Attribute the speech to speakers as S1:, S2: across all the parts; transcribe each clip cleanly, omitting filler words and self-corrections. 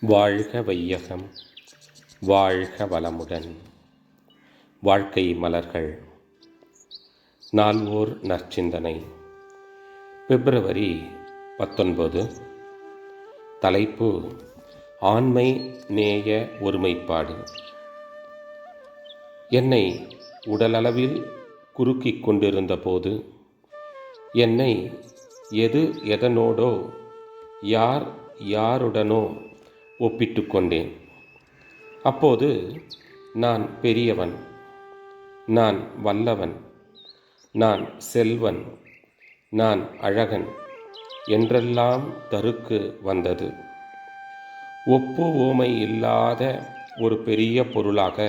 S1: வாழ்க வையகம், வாழ்க வளமுடன். வாழ்க்கை மலர்கள். நால்வோர் நற்சிந்தனை. பிப்ரவரி 19. தலைப்பு: ஆண்மை நேய ஒருமைப்பாடு. என்னை உடலளவில் குறுக்கிக் கொண்டிருந்த போது என்னை எதனோடோ யாருடனோ ஒப்பிட்டு கொண்டேன். அப்போது நான் பெரியவன், நான் வல்லவன், நான் செல்வன், நான் அழகன் என்றெல்லாம் தருக்கு வந்தது. ஒப்பு ஓமை இல்லாத ஒரு பெரிய பொருளாக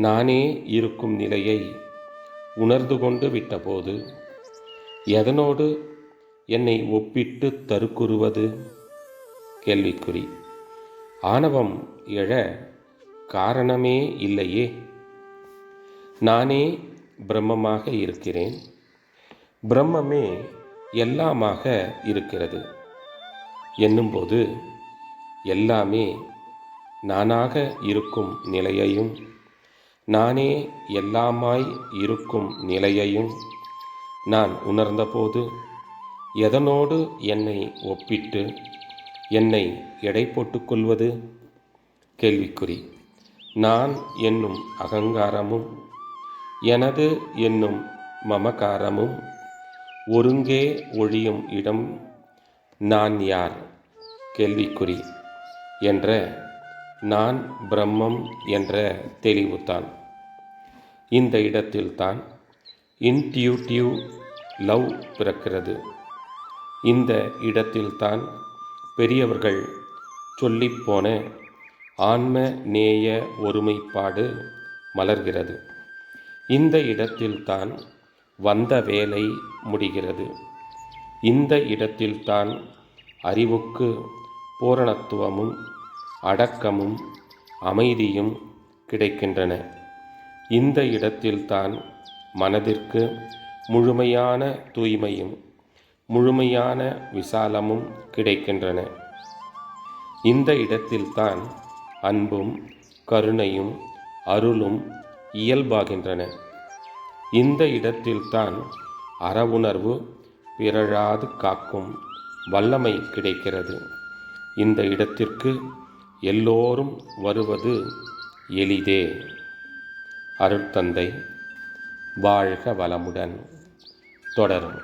S1: நானே இருக்கும் நிலையை உணர்ந்து கொண்டு விட்டபோது எதனோடு என்னை ஒப்பிட்டு தருக்குறுவது? கேள்விக்குறி. ஆணவம் எழ காரணமே இல்லையே. நானே பிரம்மமாக இருக்கிறேன், பிரம்மமே எல்லாமாக இருக்கிறது என்னும்போது எல்லாமே நானாக இருக்கும் நிலையையும் நானே எல்லாமாய் இருக்கும் நிலையையும் நான் உணர்ந்தபோது எதனோடு என்னை ஒப்பிட்டு என்னை எடை போட்டுக் கொள்வது? கேள்விக்குறி. நான் என்னும் அகங்காரமும் எனது என்னும் மமகாரமும் ஒருங்கே ஒழியும் இடம் நான் யார்? கேள்விக்குறி என்ற நான் பிரம்மம் என்ற தெளிவுதான். இந்த இடத்தில்தான் இன்ட்யூட்டிவ் லவ் பிறக்கிறது. இந்த இடத்தில்தான் பெரியவர்கள் சொல்லிப்போன ஆன்ம நேய ஒருமைப்பாடு மலர்கிறது. இந்த இடத்தில்தான் வந்த வேலை முடிகிறது. இந்த இடத்தில்தான் அறிவுக்கு பூரணத்துவமும் அடக்கமும் அமைதியும் கிடைக்கின்றன. இந்த இடத்தில்தான் மனதிற்கு முழுமையான தூய்மையும் முழுமையான விசாலமும் கிடைக்கின்றன. இந்த இடத்தில்தான் அன்பும் கருணையும் அருளும் இயல்பாகின்றன. இந்த இடத்தில்தான் அறவுணர்வு பிறழாது காக்கும் வல்லமை கிடைக்கிறது. இந்த இடத்திற்கு எல்லோரும் வருவது எளிதே. அருட்தந்தை. வாழ்க வளமுடன். தொடரும்.